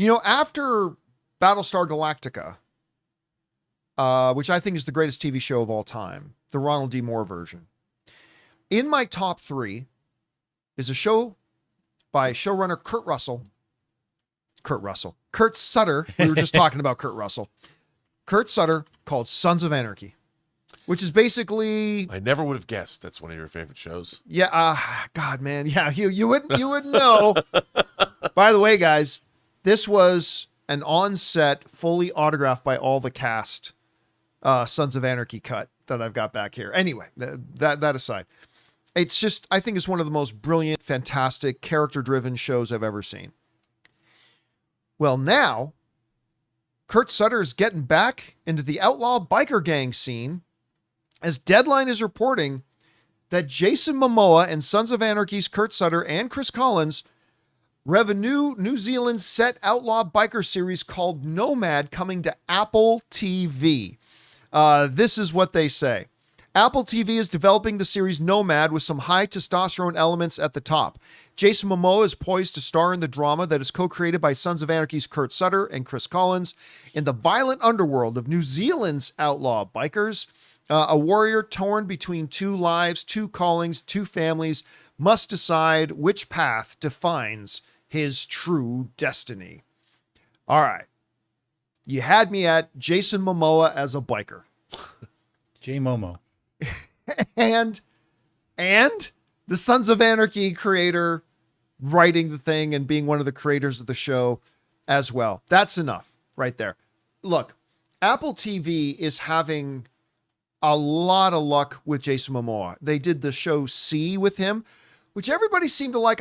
After Battlestar Galactica, which I think is the greatest TV show of all time, the Ronald D. Moore version, in my top 3 is a show by showrunner Kurt Sutter. We were just talking about Kurt Russell. Kurt Sutter, called Sons of Anarchy, which is basically... I never would have guessed that's one of your favorite shows. Yeah. God, man. Yeah. You wouldn't know. By the way, guys, this was an on-set, fully autographed by all the cast, Sons of Anarchy cut that I've got back here. Anyway, that aside, it's just, I think it's one of the most brilliant, fantastic, character-driven shows I've ever seen. Well, now, Kurt Sutter is getting back into the outlaw biker gang scene, as Deadline is reporting that Jason Momoa and Sons of Anarchy's Kurt Sutter and Chris Collins have a New Zealand set outlaw biker series called Nomad coming to Apple TV. This is what they say. Apple TV is developing the series Nomad with some high testosterone elements at the top. Jason Momoa is poised to star in the drama that is co-created by Sons of Anarchy's Kurt Sutter and Chris Collins in the violent underworld of New Zealand's outlaw bikers. A warrior torn between 2 lives, 2 callings, 2 families must decide which path defines his true destiny. All right. You had me at Jason Momoa as a biker. J Momo. and the Sons of Anarchy creator writing the thing and being one of the creators of the show as well. That's enough right there. Look, Apple TV is having a lot of luck with Jason Momoa. They did the show C with him, which everybody seemed to like.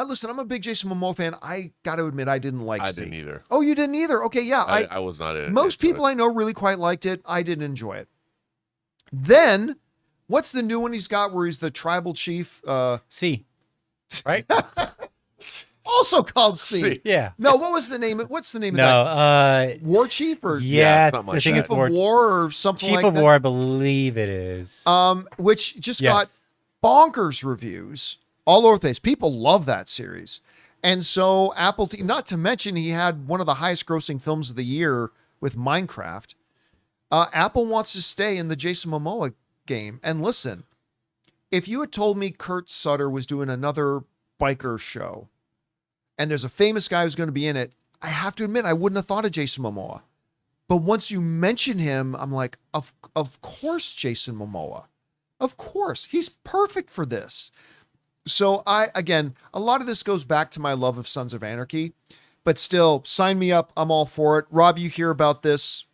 Listen, I'm a big Jason Momoa fan. I got to admit, I didn't like C. I didn't either. Oh, you didn't either? Okay, yeah. I was not in it. Most people I know really quite liked it. I didn't enjoy it. Then, what's the new one he's got where he's the tribal chief? C. Right? Also called C. C. Yeah. No, what was the name? What's the name of No, that? War chief or yeah, something I like think that. it's Chief of War or something Chief like of that? War, I believe it is. Which just Yes. got bonkers reviews all over the place. People love that series. And so Apple TV, not to mention he had one of the highest grossing films of the year with Minecraft. Apple wants to stay in the Jason Momoa game. And listen, if you had told me Kurt Sutter was doing another biker show and there's a famous guy who's going to be in it, I have to admit, I wouldn't have thought of Jason Momoa. But once you mention him, I'm like, of course, Jason Momoa. Of course. He's perfect for this. So again, a lot of this goes back to my love of Sons of Anarchy, but still, sign me up. I'm all for it. Rob, you hear about this.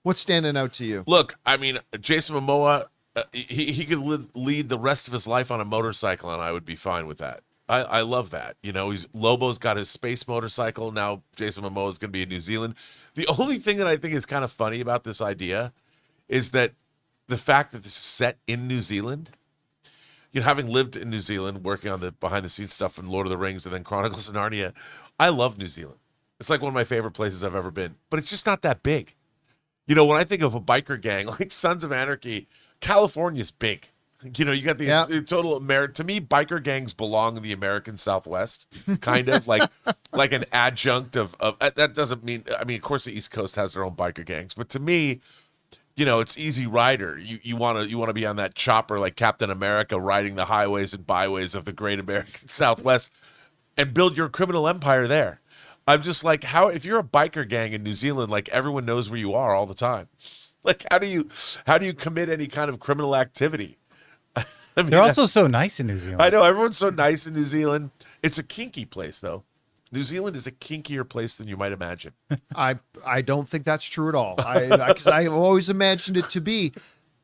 What's standing out to you? Look, I mean, Jason Momoa, he could lead the rest of his life on a motorcycle, and I would be fine with that. I love that. You know, Lobo's got his space motorcycle. Now Jason Momoa is going to be in New Zealand. The only thing that I think is kind of funny about this idea is that the fact that this is set in New Zealand, you know, having lived in New Zealand, working on the behind the scenes stuff in Lord of the Rings and then Chronicles of Narnia, I love New Zealand. It's like one of my favorite places I've ever been, but it's just not that big. You know, when I think of a biker gang like Sons of Anarchy, California's big. You know, you got the total to me, biker gangs belong in the American Southwest, kind of like an adjunct of that doesn't mean, I mean, of course the East Coast has their own biker gangs, but to me, you know, it's Easy Rider. You want to be on that chopper like Captain America, riding the highways and byways of the great American Southwest and build your criminal empire there. I'm just like, how, if you're a biker gang in New Zealand, like everyone knows where you are all the time. Like, how do you commit any kind of criminal activity? I mean, They're also so nice in New Zealand. I know everyone's so nice in New Zealand. It's a kinky place, though. New Zealand is a kinkier place than you might imagine. I don't think that's true at all. Because I've always imagined it to be.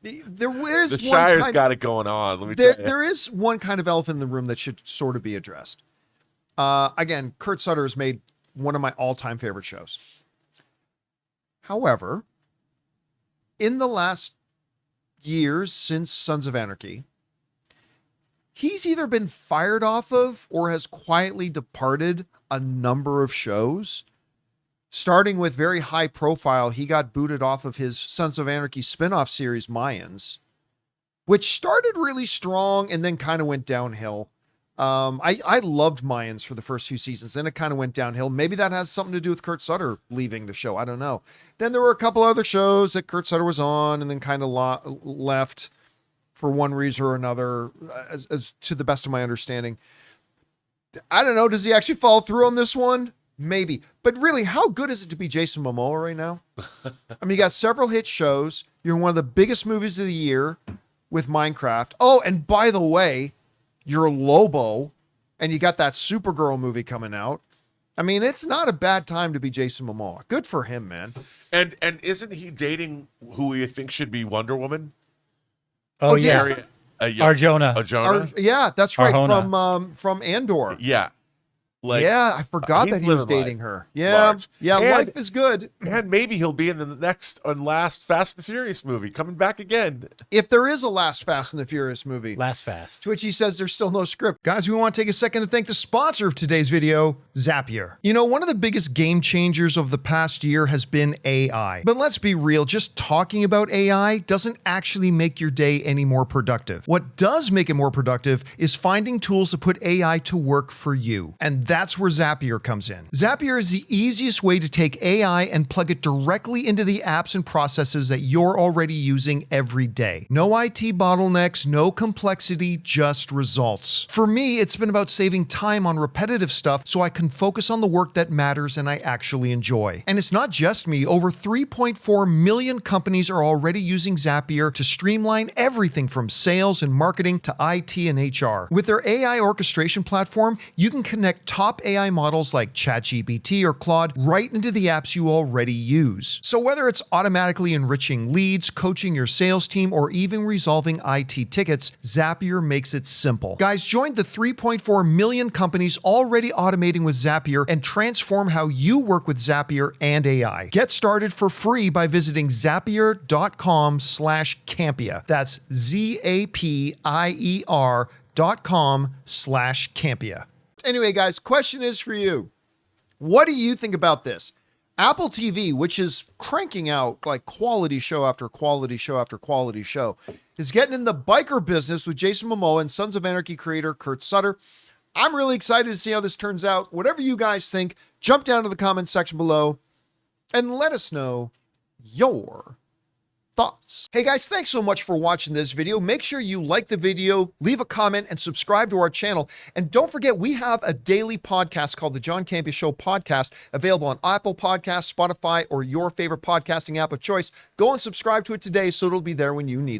There is The Shire's got it going on. Let me tell you. There is one kind of elephant in the room that should sort of be addressed. Again, Kurt Sutter has made one of my all-time favorite shows. However, in the last years since Sons of Anarchy, he's either been fired off of or has quietly departed a number of shows. Starting with very high profile, he got booted off of his Sons of Anarchy spinoff series, Mayans, which started really strong and then kind of went downhill. I loved Mayans for the first few seasons, then it kind of went downhill. Maybe that has something to do with Kurt Sutter leaving the show. I don't know. Then there were a couple other shows that Kurt Sutter was on and then kind of left for one reason or another, as to the best of my understanding. I don't know. Does he actually follow through on this one? Maybe. But really, how good is it to be Jason Momoa right now? I mean, you got several hit shows. You're in one of the biggest movies of the year with Minecraft. Oh, and by the way, you're Lobo, and you got that Supergirl movie coming out. I mean, it's not a bad time to be Jason Momoa. Good for him, man. And isn't he dating who you think should be Wonder Woman? Oh, yeah. Arjona. Yeah, that's right. Arjona. From Andor. Yeah. Yeah, I forgot that he was dating her. Yeah, Large. yeah, And- life is good. And maybe he'll be in the next and last Fast and Furious movie, coming back again. If there is a last Fast and the Furious movie. Last Fast. To which he says there's still no script. Guys, we want to take a second to thank the sponsor of today's video, Zapier. You know, one of the biggest game changers of the past year has been AI. But let's be real, just talking about AI doesn't actually make your day any more productive. What does make it more productive is finding tools to put AI to work for you. And that's where Zapier comes in. Zapier is the easiest way to take AI and plug it directly into the apps and processes that you're already using every day. No IT bottlenecks, no complexity, just results. For me, it's been about saving time on repetitive stuff so I can focus on the work that matters and I actually enjoy. And it's not just me. Over 3.4 million companies are already using Zapier to streamline everything from sales and marketing to IT and HR. With their AI orchestration platform, you can connect top AI models like ChatGPT or Claude right into the apps you already use. So whether it's automatically enriching leads, coaching your sales team, or even resolving IT tickets, Zapier makes it simple. Guys, join the 3.4 million companies already automating with Zapier and transform how you work with Zapier and AI. Get started for free by visiting zapier.com/Campea. That's ZAPIER.com/Campea. Anyway, guys, question is for you. What do you think about this? Apple TV, which is cranking out like quality show after quality show after quality show, is getting in the biker business with Jason Momoa and Sons of Anarchy creator Kurt Sutter. I'm really excited to see how this turns out. Whatever you guys think, jump down to the comments section below and let us know your thoughts. Hey guys, thanks so much for watching this video. Make sure you like the video, leave a comment, and subscribe to our channel. And don't forget, we have a daily podcast called the John Campea Show podcast, available on Apple Podcasts, Spotify, or your favorite podcasting app of choice. Go and subscribe to it today so it'll be there when you need it.